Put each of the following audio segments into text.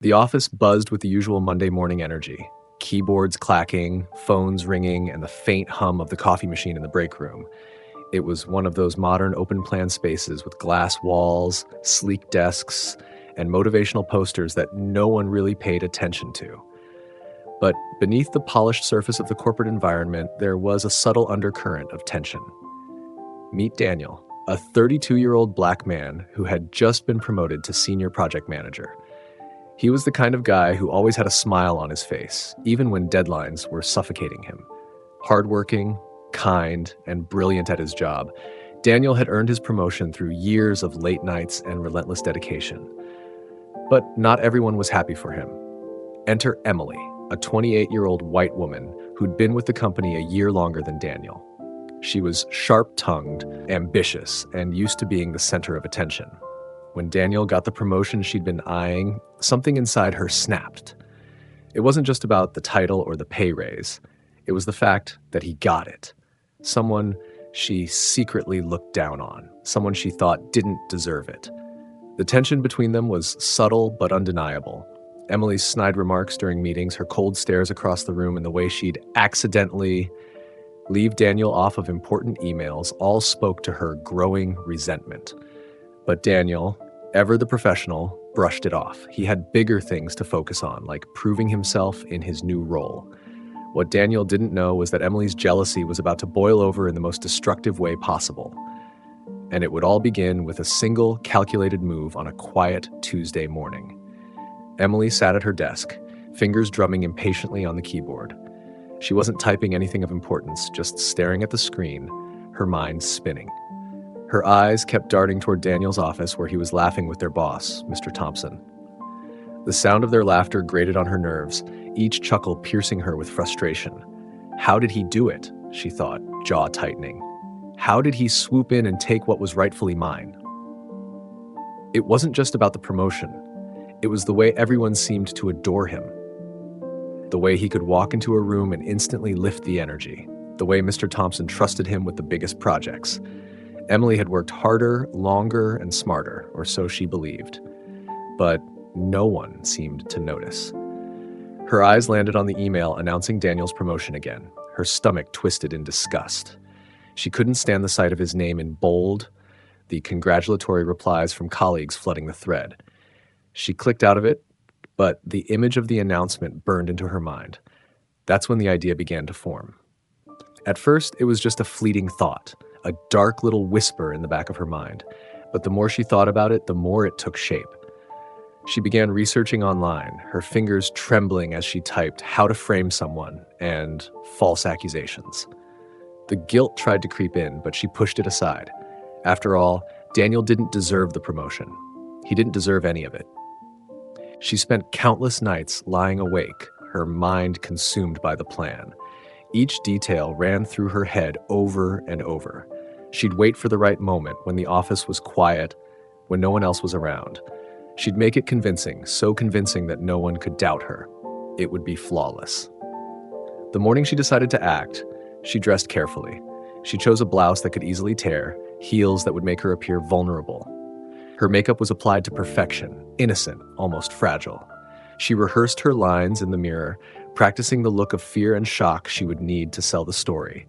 The office buzzed with the usual Monday morning energy. Keyboards clacking, phones ringing, and the faint hum of the coffee machine in the break room. It was one of those modern open-plan spaces with glass walls, sleek desks, and motivational posters that no one really paid attention to. But beneath the polished surface of the corporate environment, there was a subtle undercurrent of tension. Meet Daniel, a 32-year-old black man who had just been promoted to senior project manager. He was the kind of guy who always had a smile on his face, even when deadlines were suffocating him. Hardworking, kind, and brilliant at his job, Daniel had earned his promotion through years of late nights and relentless dedication. But not everyone was happy for him. Enter Emily, a 28-year-old white woman who'd been with the company a year longer than Daniel. She was sharp-tongued, ambitious, and used to being the center of attention. When Daniel got the promotion she'd been eyeing, something inside her snapped. It wasn't just about the title or the pay raise. It was the fact that he got it. Someone she secretly looked down on, someone she thought didn't deserve it. The tension between them was subtle but undeniable. Emily's snide remarks during meetings, her cold stares across the room, and the way she'd accidentally leave Daniel off of important emails all spoke to her growing resentment. But Daniel, ever the professional, brushed it off. He had bigger things to focus on, like proving himself in his new role. What Daniel didn't know was that Emily's jealousy was about to boil over in the most destructive way possible. And it would all begin with a single calculated move on a quiet Tuesday morning. Emily sat at her desk, fingers drumming impatiently on the keyboard. She wasn't typing anything of importance, just staring at the screen, her mind spinning. Her eyes kept darting toward Daniel's office where he was laughing with their boss, Mr. Thompson. The sound of their laughter grated on her nerves, each chuckle piercing her with frustration. How did he do it? She thought, jaw tightening. How did he swoop in and take what was rightfully mine? It wasn't just about the promotion. It was the way everyone seemed to adore him. The way he could walk into a room and instantly lift the energy. The way Mr. Thompson trusted him with the biggest projects. Emily had worked harder, longer, and smarter, or so she believed. But no one seemed to notice. Her eyes landed on the email announcing Daniel's promotion again. Her stomach twisted in disgust. She couldn't stand the sight of his name in bold, the congratulatory replies from colleagues flooding the thread. She clicked out of it, but the image of the announcement burned into her mind. That's when the idea began to form. At first, it was just a fleeting thought, a dark little whisper in the back of her mind. But the more she thought about it, the more it took shape. She began researching online, her fingers trembling as she typed how to frame someone and false accusations. The guilt tried to creep in, but she pushed it aside. After all, Daniel didn't deserve the promotion. He didn't deserve any of it. She spent countless nights lying awake, her mind consumed by the plan. Each detail ran through her head over and over. She'd wait for the right moment when the office was quiet, when no one else was around. She'd make it convincing, so convincing that no one could doubt her. It would be flawless. The morning she decided to act, she dressed carefully. She chose a blouse that could easily tear, heels that would make her appear vulnerable. Her makeup was applied to perfection, innocent, almost fragile. She rehearsed her lines in the mirror, practicing the look of fear and shock she would need to sell the story.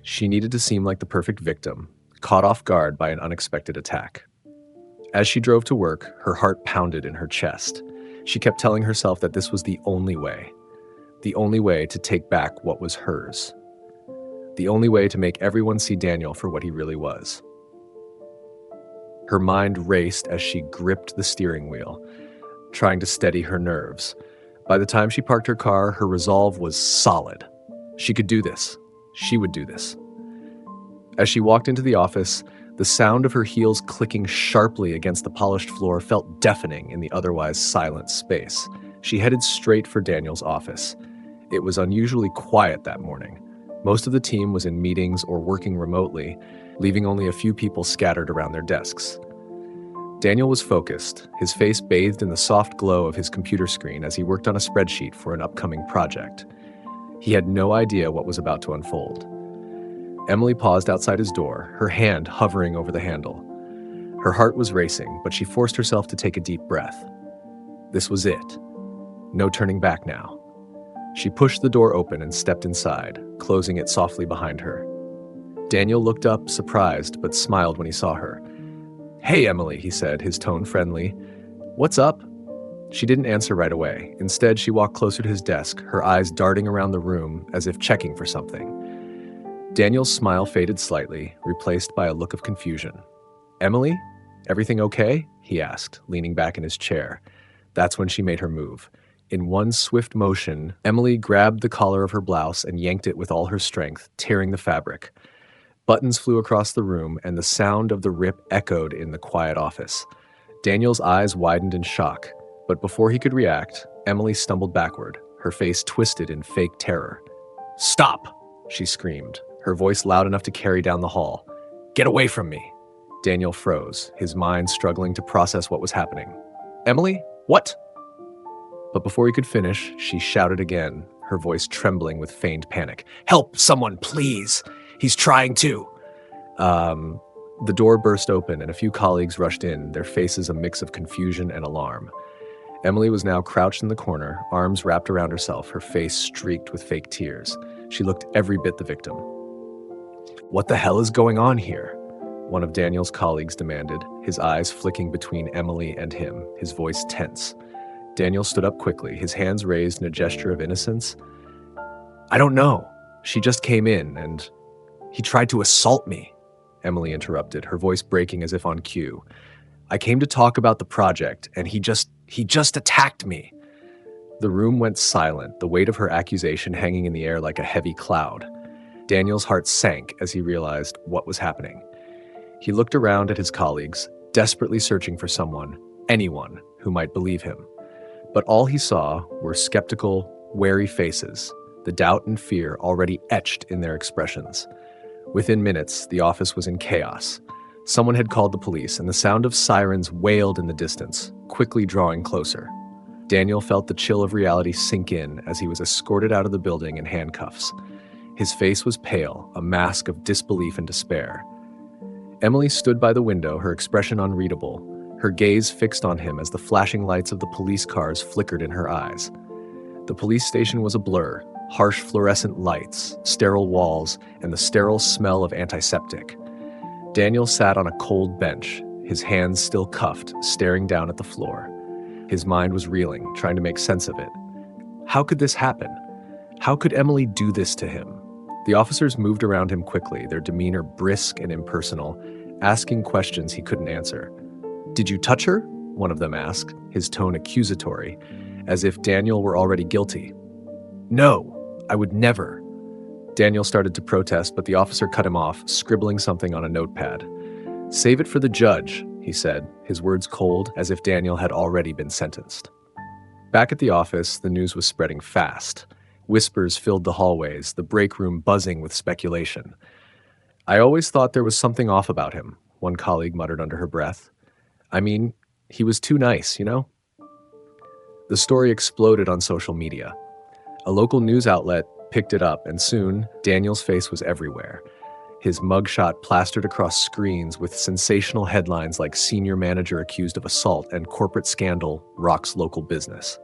She needed to seem like the perfect victim, caught off guard by an unexpected attack. As she drove to work, her heart pounded in her chest. She kept telling herself that this was the only way to take back what was hers. The only way to make everyone see Daniel for what he really was. Her mind raced as she gripped the steering wheel, trying to steady her nerves. By the time she parked her car, her resolve was solid. She could do this. She would do this. As she walked into the office, the sound of her heels clicking sharply against the polished floor felt deafening in the otherwise silent space. She headed straight for Daniel's office. It was unusually quiet that morning. Most of the team was in meetings or working remotely, leaving only a few people scattered around their desks. Daniel was focused, his face bathed in the soft glow of his computer screen as he worked on a spreadsheet for an upcoming project. He had no idea what was about to unfold. Emily paused outside his door, her hand hovering over the handle. Her heart was racing, but she forced herself to take a deep breath. This was it. No turning back now. She pushed the door open and stepped inside, closing it softly behind her. Daniel looked up, surprised, but smiled when he saw her. "Hey, Emily," he said, his tone friendly. "What's up?" She didn't answer right away. Instead, she walked closer to his desk, her eyes darting around the room as if checking for something. Daniel's smile faded slightly, replaced by a look of confusion. "Emily? Everything okay?" he asked, leaning back in his chair. That's when she made her move. In one swift motion, Emily grabbed the collar of her blouse and yanked it with all her strength, tearing the fabric. Buttons flew across the room, and the sound of the rip echoed in the quiet office. Daniel's eyes widened in shock, but before he could react, Emily stumbled backward, her face twisted in fake terror. "Stop!" she screamed, her voice loud enough to carry down the hall. "Get away from me!" Daniel froze, his mind struggling to process what was happening. "Emily? What?" But before he could finish, she shouted again, her voice trembling with feigned panic. "Help someone, please! He's trying to!" The door burst open and a few colleagues rushed in, their faces a mix of confusion and alarm. Emily was now crouched in the corner, arms wrapped around herself, her face streaked with fake tears. She looked every bit the victim. "What the hell is going on here?" one of Daniel's colleagues demanded, his eyes flicking between Emily and him, his voice tense. Daniel stood up quickly, his hands raised in a gesture of innocence. "I don't know. She just came in, and he tried to assault me," Emily interrupted, her voice breaking as if on cue. "I came to talk about the project, and he just attacked me." The room went silent, the weight of her accusation hanging in the air like a heavy cloud. Daniel's heart sank as he realized what was happening. He looked around at his colleagues, desperately searching for someone, anyone, who might believe him. But all he saw were skeptical, wary faces, the doubt and fear already etched in their expressions. Within minutes, the office was in chaos. Someone had called the police, and the sound of sirens wailed in the distance, quickly drawing closer. Daniel felt the chill of reality sink in as he was escorted out of the building in handcuffs. His face was pale, a mask of disbelief and despair. Emily stood by the window, her expression unreadable, her gaze fixed on him as the flashing lights of the police cars flickered in her eyes. The police station was a blur, harsh fluorescent lights, sterile walls, and the sterile smell of antiseptic. Daniel sat on a cold bench, his hands still cuffed, staring down at the floor. His mind was reeling, trying to make sense of it. How could this happen? How could Emily do this to him? The officers moved around him quickly, their demeanor brisk and impersonal, asking questions he couldn't answer. "Did you touch her?" one of them asked, his tone accusatory, as if Daniel were already guilty. "No, I would never." Daniel started to protest, but the officer cut him off, scribbling something on a notepad. "Save it for the judge," he said, his words cold, as if Daniel had already been sentenced. Back at the office, the news was spreading fast. Whispers filled the hallways, the break room buzzing with speculation. "I always thought there was something off about him," one colleague muttered under her breath. "I mean, he was too nice, you know?" The story exploded on social media. A local news outlet picked it up, and soon, Daniel's face was everywhere. His mugshot plastered across screens with sensational headlines like "Senior Manager Accused of Assault" and "Corporate Scandal Rocks Local Business."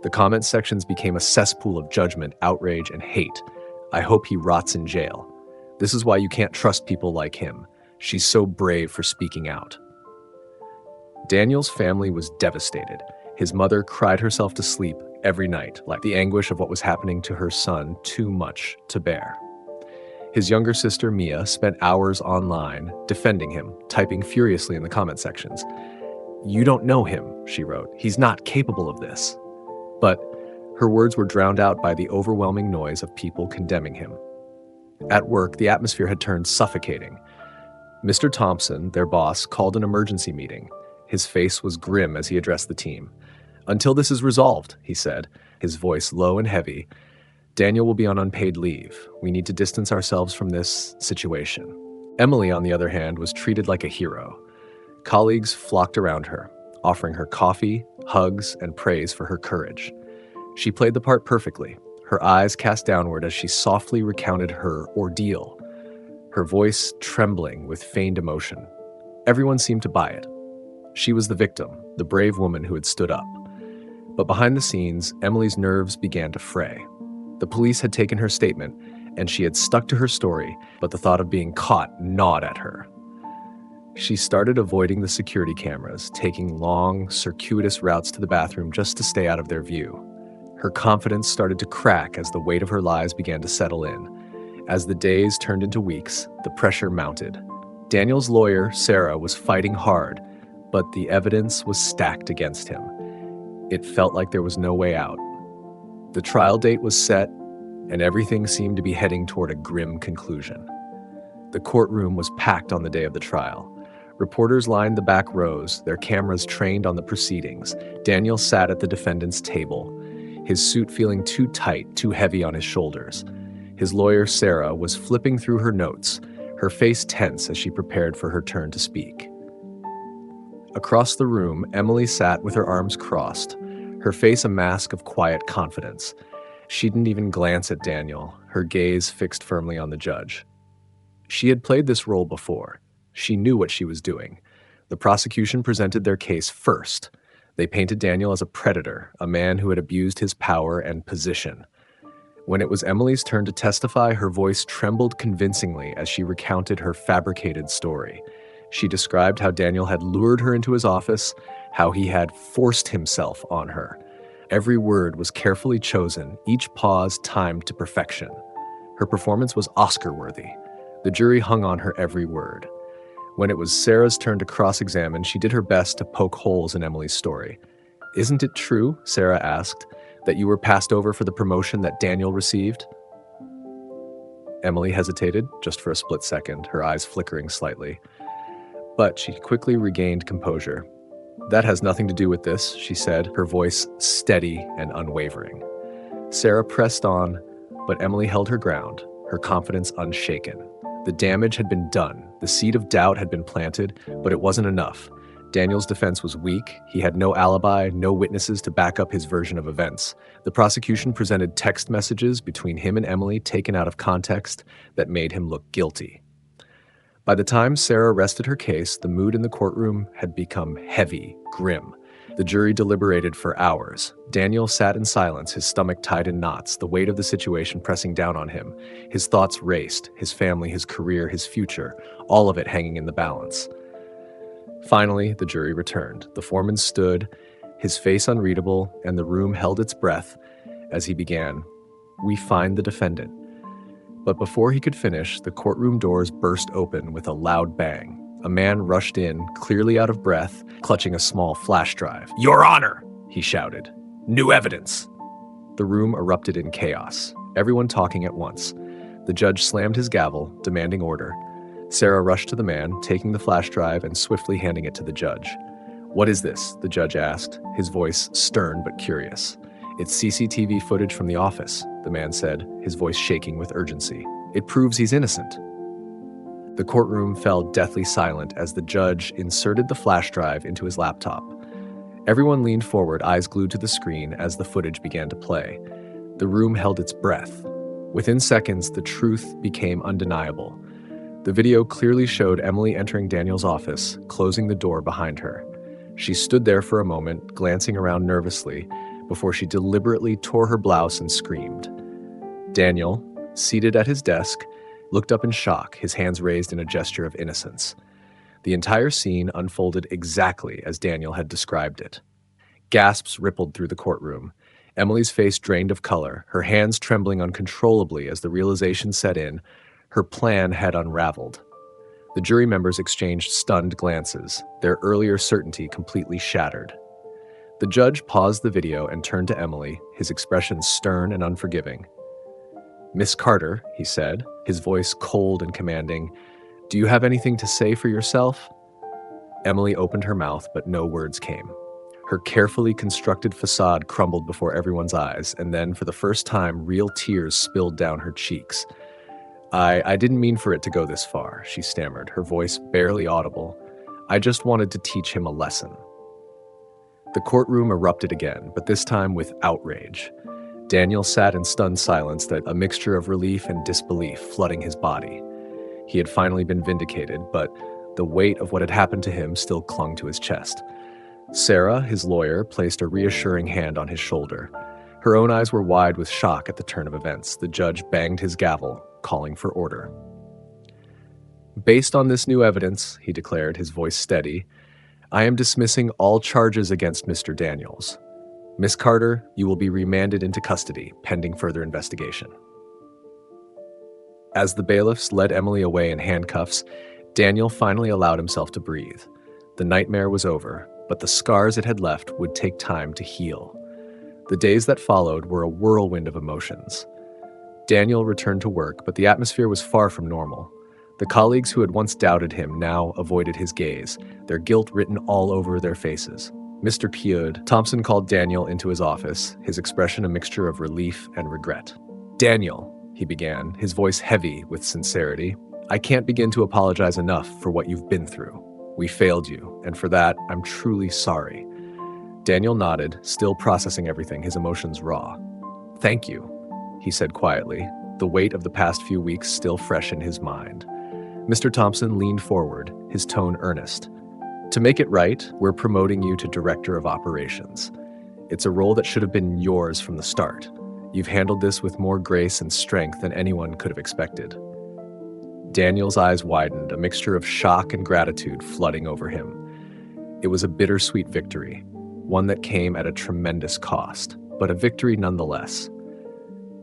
The comment sections became a cesspool of judgment, outrage, and hate. "I hope he rots in jail. This is why you can't trust people like him. She's so brave for speaking out." Daniel's family was devastated. His mother cried herself to sleep every night, like the anguish of what was happening to her son too much to bear. His younger sister, Mia, spent hours online defending him, typing furiously in the comment sections. "You don't know him," she wrote. "He's not capable of this." But her words were drowned out by the overwhelming noise of people condemning him. At work, the atmosphere had turned suffocating. Mr. Thompson, their boss, called an emergency meeting. His face was grim as he addressed the team. "Until this is resolved," he said, his voice low and heavy, "Daniel will be on unpaid leave. We need to distance ourselves from this situation." Emily, on the other hand, was treated like a hero. Colleagues flocked around her, offering her coffee, hugs, and praise for her courage. She played the part perfectly, her eyes cast downward as she softly recounted her ordeal, her voice trembling with feigned emotion. Everyone seemed to buy it. She was the victim, the brave woman who had stood up. But behind the scenes, Emily's nerves began to fray. The police had taken her statement, and she had stuck to her story, but the thought of being caught gnawed at her. She started avoiding the security cameras, taking long, circuitous routes to the bathroom just to stay out of their view. Her confidence started to crack as the weight of her lies began to settle in. As the days turned into weeks, the pressure mounted. Daniel's lawyer, Sarah, was fighting hard, but the evidence was stacked against him. It felt like there was no way out. The trial date was set, and everything seemed to be heading toward a grim conclusion. The courtroom was packed on the day of the trial. Reporters lined the back rows, their cameras trained on the proceedings. Daniel sat at the defendant's table, his suit feeling too tight, too heavy on his shoulders. His lawyer, Sarah, was flipping through her notes, her face tense as she prepared for her turn to speak. Across the room, Emily sat with her arms crossed, her face a mask of quiet confidence. She didn't even glance at Daniel, her gaze fixed firmly on the judge. She had played this role before. She knew what she was doing. The prosecution presented their case first. They painted Daniel as a predator, a man who had abused his power and position. When it was Emily's turn to testify, her voice trembled convincingly as she recounted her fabricated story. She described how Daniel had lured her into his office, how he had forced himself on her. Every word was carefully chosen, each pause timed to perfection. Her performance was Oscar-worthy. The jury hung on her every word. When it was Sarah's turn to cross-examine, she did her best to poke holes in Emily's story. "Isn't it true," Sarah asked, "that you were passed over for the promotion that Daniel received?" Emily hesitated, just for a split second, her eyes flickering slightly. But she quickly regained composure. "That has nothing to do with this," she said, her voice steady and unwavering. Sarah pressed on, but Emily held her ground, her confidence unshaken. The damage had been done. The seed of doubt had been planted, but it wasn't enough. Daniel's defense was weak. He had no alibi, no witnesses to back up his version of events. The prosecution presented text messages between him and Emily taken out of context that made him look guilty. By the time Sarah rested her case, the mood in the courtroom had become heavy, grim. The jury deliberated for hours. Daniel sat in silence, his stomach tied in knots, the weight of the situation pressing down on him. His thoughts raced, his family, his career, his future, all of it hanging in the balance. Finally, the jury returned. The foreman stood, his face unreadable, and the room held its breath as he began, "We find the defendant." But before he could finish, the courtroom doors burst open with a loud bang. A man rushed in, clearly out of breath, clutching a small flash drive. "Your Honor!" he shouted. "New evidence!" The room erupted in chaos, everyone talking at once. The judge slammed his gavel, demanding order. Sarah rushed to the man, taking the flash drive and swiftly handing it to the judge. "What is this?" the judge asked, his voice stern but curious. "It's CCTV footage from the office," the man said, his voice shaking with urgency. "It proves he's innocent." The courtroom fell deathly silent as the judge inserted the flash drive into his laptop. Everyone leaned forward, eyes glued to the screen as the footage began to play. The room held its breath. Within seconds, the truth became undeniable. The video clearly showed Emily entering Daniel's office, closing the door behind her. She stood there for a moment, glancing around nervously, before she deliberately tore her blouse and screamed. Daniel, seated at his desk, looked up in shock, his hands raised in a gesture of innocence. The entire scene unfolded exactly as Daniel had described it. Gasps rippled through the courtroom. Emily's face drained of color, her hands trembling uncontrollably as the realization set in. Her plan had unraveled. The jury members exchanged stunned glances, their earlier certainty completely shattered. The judge paused the video and turned to Emily, his expression stern and unforgiving. "Miss Carter," he said, his voice cold and commanding, "do you have anything to say for yourself?" Emily opened her mouth, but no words came. Her carefully constructed facade crumbled before everyone's eyes, and then, for the first time, real tears spilled down her cheeks. I didn't mean for it to go this far," she stammered, her voice barely audible. "I just wanted to teach him a lesson." The courtroom erupted again, but this time with outrage. Daniel sat in stunned silence, that a mixture of relief and disbelief flooding his body. He had finally been vindicated, but the weight of what had happened to him still clung to his chest. Sarah, his lawyer, placed a reassuring hand on his shoulder. Her own eyes were wide with shock at the turn of events. The judge banged his gavel, calling for order. "Based on this new evidence," he declared, his voice steady, "I am dismissing all charges against Mr. Daniels. Miss Carter, you will be remanded into custody, pending further investigation." As the bailiffs led Emily away in handcuffs, Daniel finally allowed himself to breathe. The nightmare was over, but the scars it had left would take time to heal. The days that followed were a whirlwind of emotions. Daniel returned to work, but the atmosphere was far from normal. The colleagues who had once doubted him now avoided his gaze, their guilt written all over their faces. Mr. Pioud, Thompson called Daniel into his office, his expression a mixture of relief and regret. "Daniel," he began, his voice heavy with sincerity, "I can't begin to apologize enough for what you've been through. We failed you, and for that, I'm truly sorry." Daniel nodded, still processing everything, his emotions raw. "Thank you," he said quietly, the weight of the past few weeks still fresh in his mind. Mr. Thompson leaned forward, his tone earnest. "To make it right, we're promoting you to Director of Operations. It's a role that should have been yours from the start. You've handled this with more grace and strength than anyone could have expected." Daniel's eyes widened, a mixture of shock and gratitude flooding over him. It was a bittersweet victory, one that came at a tremendous cost, but a victory nonetheless.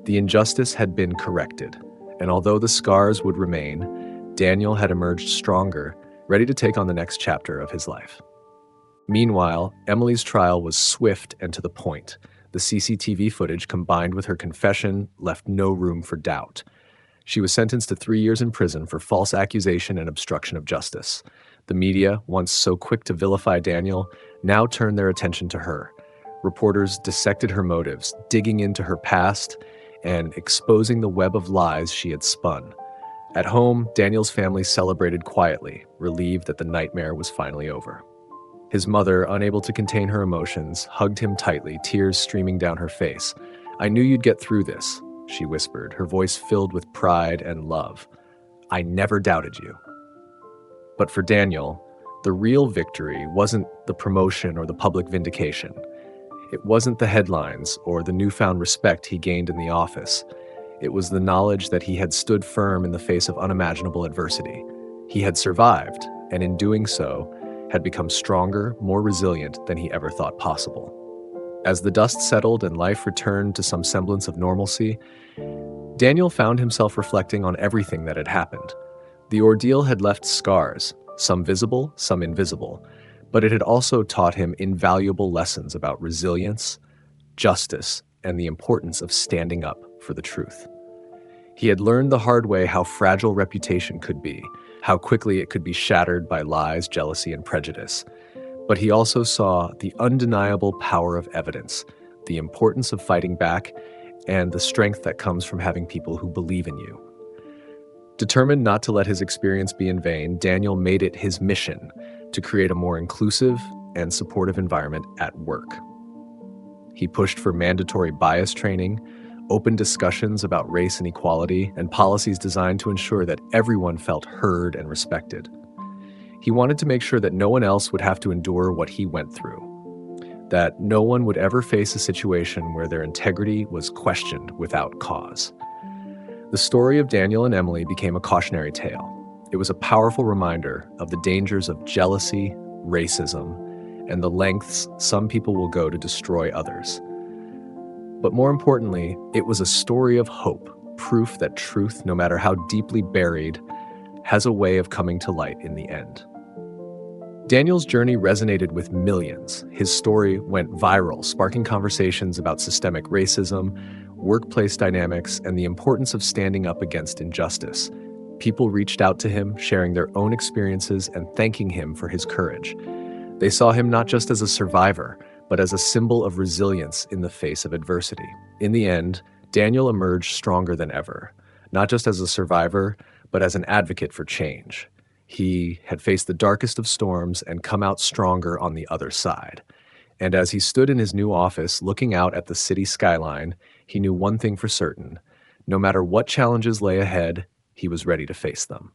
The injustice had been corrected, and although the scars would remain, Daniel had emerged stronger, ready to take on the next chapter of his life. Meanwhile, Emily's trial was swift and to the point. The CCTV footage combined with her confession left no room for doubt. She was sentenced to 3 years in prison for false accusation and obstruction of justice. The media, once so quick to vilify Daniel, now turned their attention to her. Reporters dissected her motives, digging into her past and exposing the web of lies she had spun. At home, Daniel's family celebrated quietly, relieved that the nightmare was finally over. His mother, unable to contain her emotions, hugged him tightly, tears streaming down her face. "I knew you'd get through this," she whispered, her voice filled with pride and love. "I never doubted you." But for Daniel, the real victory wasn't the promotion or the public vindication. It wasn't the headlines or the newfound respect he gained in the office. It was the knowledge that he had stood firm in the face of unimaginable adversity. He had survived, and in doing so, had become stronger, more resilient than he ever thought possible. As the dust settled and life returned to some semblance of normalcy, Daniel found himself reflecting on everything that had happened. The ordeal had left scars, some visible, some invisible, but it had also taught him invaluable lessons about resilience, justice, and the importance of standing up for the truth. He had learned the hard way how fragile reputation could be, how quickly it could be shattered by lies, jealousy, and prejudice. But he also saw the undeniable power of evidence, the importance of fighting back, and the strength that comes from having people who believe in you. Determined not to let his experience be in vain, Daniel made it his mission to create a more inclusive and supportive environment at work. He pushed for mandatory bias training, open discussions about race and equality, and policies designed to ensure that everyone felt heard and respected. He wanted to make sure that no one else would have to endure what he went through, that no one would ever face a situation where their integrity was questioned without cause. The story of Daniel and Emily became a cautionary tale. It was a powerful reminder of the dangers of jealousy, racism, and the lengths some people will go to destroy others. But more importantly, it was a story of hope, proof that truth, no matter how deeply buried, has a way of coming to light in the end. Daniel's journey resonated with millions. His story went viral, sparking conversations about systemic racism, workplace dynamics, and the importance of standing up against injustice. People reached out to him, sharing their own experiences and thanking him for his courage. They saw him not just as a survivor, but as a symbol of resilience in the face of adversity. In the end, Daniel emerged stronger than ever, not just as a survivor, but as an advocate for change. He had faced the darkest of storms and come out stronger on the other side. And as he stood in his new office looking out at the city skyline, he knew one thing for certain: no matter what challenges lay ahead, he was ready to face them.